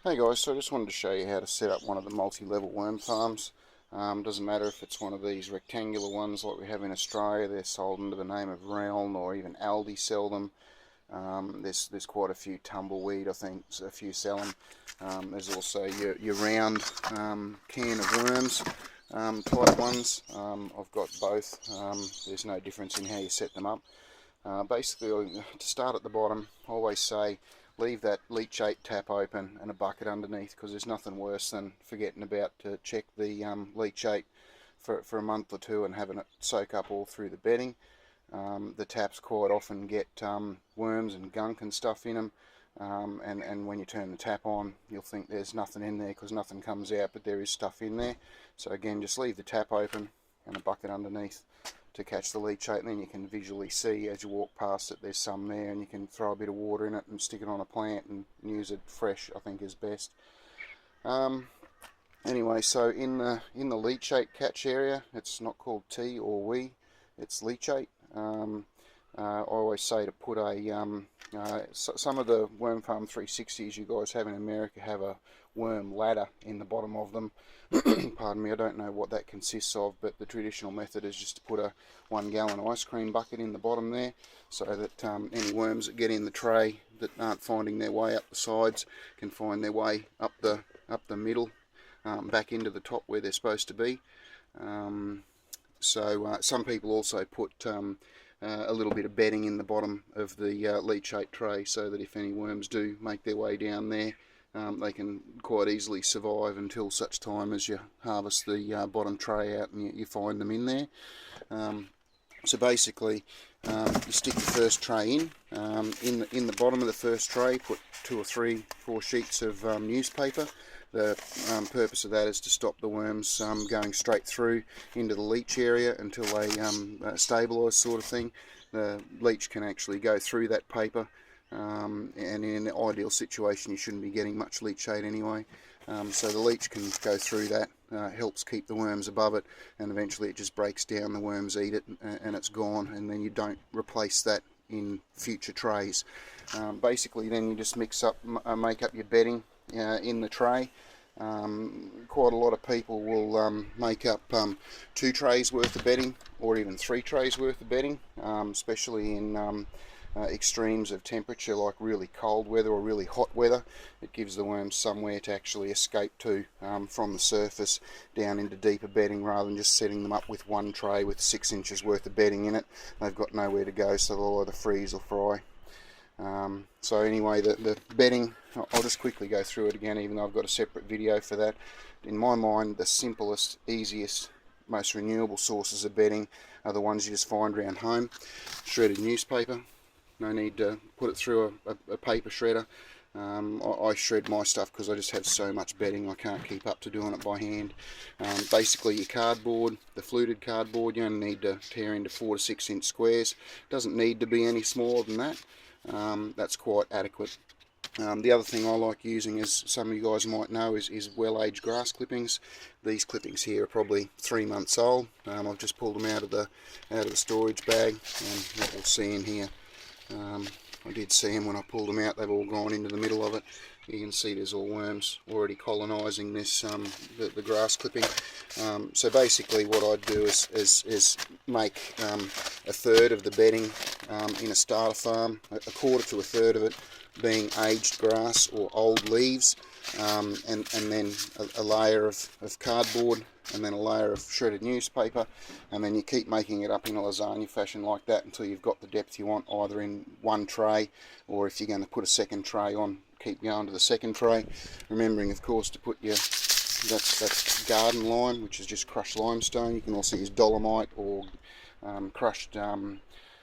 Hey guys, so I just wanted to show you how to set up one of the multi-level worm farms. Doesn't matter if it's one of these rectangular ones like we have in Australia. They're sold under the name of Realm, or even Aldi sell them. There's quite a few Tumbleweed, I think, so a few sell them. There's also your round can of worms type ones. I've got both. There's no difference in how you set them up. Basically, to start at the bottom, I always say leave that leachate tap open and a bucket underneath, because there's nothing worse than forgetting about to check the leachate for a month or two and having it soak up all through the bedding. The taps quite often get worms and gunk and stuff in them, and when you turn the tap on, you'll think there's nothing in there because nothing comes out, but there is stuff in there. So again, just leave the tap open and a bucket underneath to catch the leachate, and then you can visually see as you walk past it there's some there, and you can throw a bit of water in it and stick it on a plant and use it fresh, I think is best. Anyway, so in the leachate catch area, it's not called tea or wee, it's leachate. I always say to put a some of the Worm Farm 360s you guys have in America have a worm ladder in the bottom of them. Pardon me, I don't know what that consists of, but the traditional method is just to put a 1 gallon ice cream bucket in the bottom there, so that any worms that get in the tray that aren't finding their way up the sides can find their way up the middle, back into the top where they're supposed to be. Some people also put a little bit of bedding in the bottom of the leachate tray, so that if any worms do make their way down there, they can quite easily survive until such time as you harvest the bottom tray out and you find them in there. So basically, you stick the first tray in the bottom of the first tray. Put 2 or 3, 4 sheets of newspaper. The purpose of that is to stop the worms going straight through into the leach area until they stabilise, sort of thing. The leech can actually go through that paper, and in an ideal situation you shouldn't be getting much leachate anyway. So the leech can go through that, helps keep the worms above it, and eventually it just breaks down, the worms eat it, and it's gone, and then you don't replace that in future trays. Basically then you just make up your bedding in the tray. Quite a lot of people will make up 2 trays worth of bedding, or even 3 trays worth of bedding, especially in extremes of temperature, like really cold weather or really hot weather. It gives the worms somewhere to actually escape to from the surface down into deeper bedding, rather than just setting them up with 1 tray with 6 inches worth of bedding in it. They've got nowhere to go, so they'll either freeze or fry. So anyway, the bedding, I'll just quickly go through it again, even though I've got a separate video for that. In my mind, the simplest, easiest, most renewable sources of bedding are the ones you just find around home. Shredded newspaper, no need to put it through a paper shredder. I shred my stuff because I just have so much bedding I can't keep up to doing it by hand. Basically your cardboard, the fluted cardboard, you only need to tear into 4 to 6 inch squares. Doesn't need to be any smaller than that. That's quite adequate. The other thing I like using, as some of you guys might know, is well-aged grass clippings. These clippings here are probably 3 months old. I've just pulled them out of the storage bag, and what we'll see in here, I did see them when I pulled them out. They've all gone into the middle of it. You can see there's all worms already colonising this the grass clipping. So basically what I'd do is make a third of the bedding in a starter farm, a quarter to a third of it being aged grass or old leaves, and then a layer of cardboard, and then a layer of shredded newspaper, and then you keep making it up in a lasagna fashion like that until you've got the depth you want, either in 1 tray, or if you're going to put a second tray on, keep going to the second tray, remembering of course to put your, that's garden lime, which is just crushed limestone. You can also use dolomite or crushed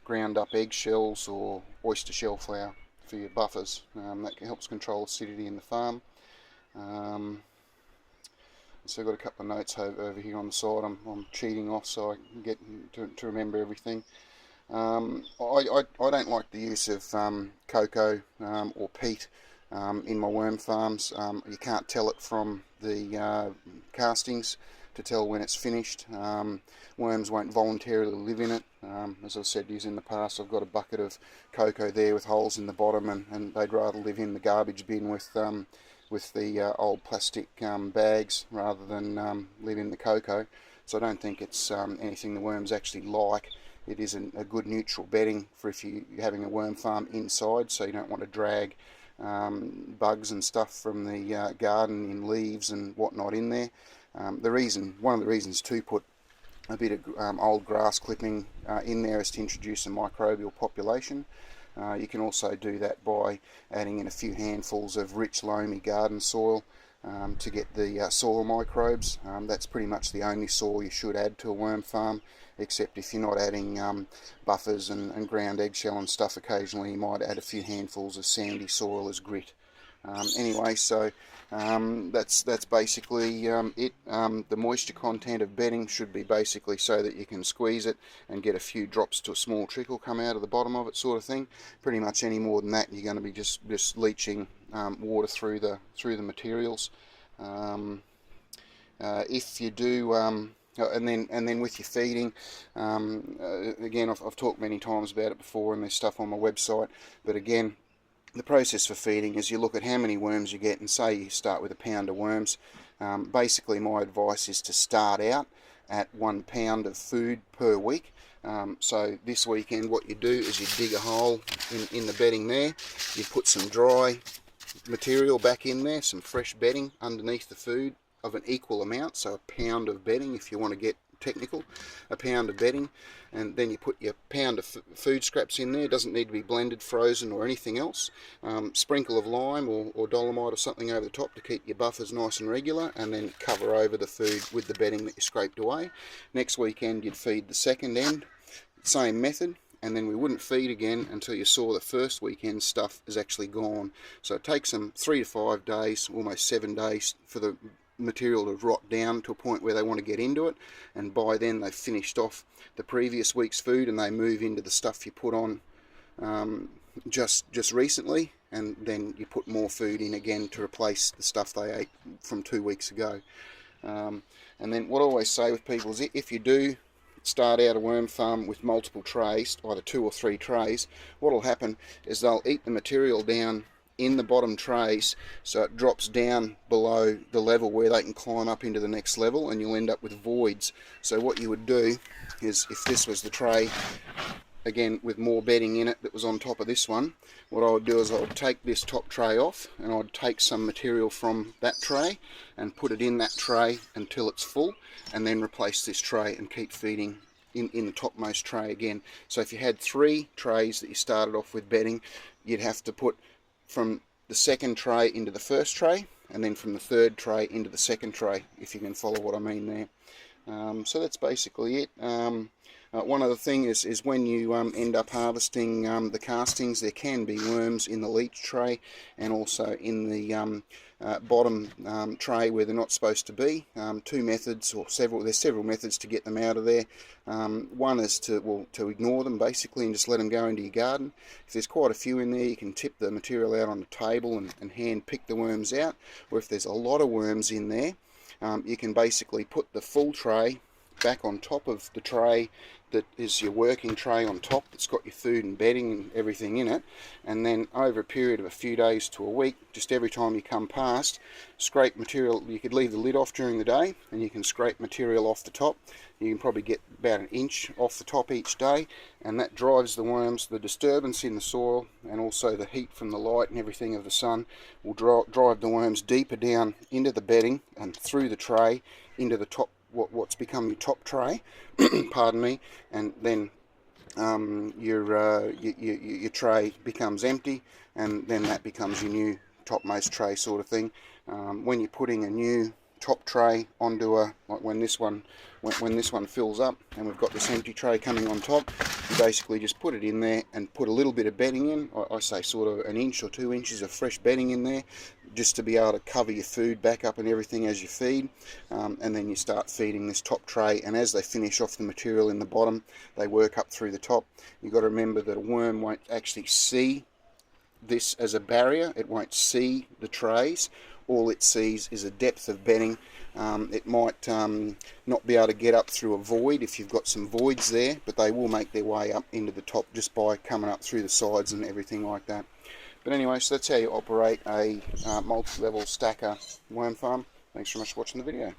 ground up eggshells or oyster shell flour for your buffers. That helps control acidity in the farm. So I've got a couple of notes over here on the side. I'm cheating off so I can get to remember everything. I don't like the use of cocoa or peat in my worm farms. You can't tell it from the castings to tell when it's finished. Worms won't voluntarily live in it. As I've said in the past, I've got a bucket of cocoa there with holes in the bottom, and they'd rather live in the garbage bin with with the old plastic bags rather than live in the cocoa. So I don't think it's anything the worms actually like. It isn't a good neutral bedding for if you're having a worm farm inside, so you don't want to drag bugs and stuff from the garden in leaves and whatnot in there. One of the reasons to put a bit of old grass clipping in there is to introduce a microbial population. You can also do that by adding in a few handfuls of rich loamy garden soil to get the soil microbes. That's pretty much the only soil you should add to a worm farm, except if you're not adding buffers and ground eggshell and stuff. Occasionally you might add a few handfuls of sandy soil as grit. Anyway, so that's basically it. The moisture content of bedding should be basically so that you can squeeze it and get a few drops to a small trickle come out of the bottom of it, sort of thing. Pretty much any more than that, you're going to be just leaching water through the materials. If you do, and then with your feeding, again, I've talked many times about it before, and there's stuff on my website. But again, the process for feeding is you look at how many worms you get, and say you start with a pound of worms. Basically my advice is to start out at 1 pound of food per week. So this weekend what you do is you dig a hole in the bedding there, you put some dry material back in there, some fresh bedding underneath the food of an equal amount, so a pound of bedding if you want to get technical, a pound of bedding, and then you put your pound of food scraps in there. It doesn't need to be blended, frozen or anything else. Sprinkle of lime or dolomite or something over the top to keep your buffers nice and regular, and then cover over the food with the bedding that you scraped away. Next weekend you'd feed the second end, same method, and then we wouldn't feed again until you saw the first weekend's stuff is actually gone. So it takes them 3 to 5 days, almost 7 days, for the material to rot down to a point where they want to get into it, and by then they've finished off the previous week's food and they move into the stuff you put on just recently, and then you put more food in again to replace the stuff they ate from 2 weeks ago. And then what I always say with people is, if you do start out a worm farm with multiple trays, either 2 or 3 trays, what will happen is they'll eat the material down in the bottom trays, so it drops down below the level where they can climb up into the next level, and you'll end up with voids. So what you would do is, if this was the tray again with more bedding in it that was on top of this one, what I would do is I would take this top tray off and I'd take some material from that tray and put it in that tray until it's full, and then replace this tray and keep feeding in the topmost tray again. So if you had 3 trays that you started off with bedding, you'd have to put from the second tray into the first tray, and then from the third tray into the second tray, if you can follow what I mean there. So that's basically it. One other thing is when you end up harvesting the castings, there can be worms in the leach tray and also in the bottom tray where they're not supposed to be. Two methods, or there's several methods to get them out of there. One is to ignore them basically and just let them go into your garden. If there's quite a few in there, you can tip the material out on the table and hand pick the worms out. Or if there's a lot of worms in there, you can basically put the full tray back on top of the tray that is your working tray on top, that's got your food and bedding and everything in it, and then over a period of a few days to a week, just every time you come past, scrape material. You could leave the lid off during the day and you can scrape material off the top. You can probably get about 1 inch off the top each day, and that drives the worms. The disturbance in the soil and also the heat from the light and everything of the sun will drive the worms deeper down into the bedding and through the tray into the top, what's become your top tray, pardon me, and then your tray becomes empty, and then that becomes your new topmost tray, sort of thing. When you're putting a new top tray onto like when this one fills up and we've got this empty tray coming on top, you basically just put it in there and put a little bit of bedding in. I say sort of 1 inch or 2 inches of fresh bedding in there, just to be able to cover your food back up and everything as you feed, and then you start feeding this top tray, and as they finish off the material in the bottom, they work up through the top. You've got to remember that a worm won't actually see this as a barrier. It won't see the trays. All it sees is a depth of bedding. It might not be able to get up through a void if you've got some voids there, but they will make their way up into the top just by coming up through the sides and everything like that. But anyway, so that's how you operate a multi-level stacker worm farm. Thanks very much for watching the video.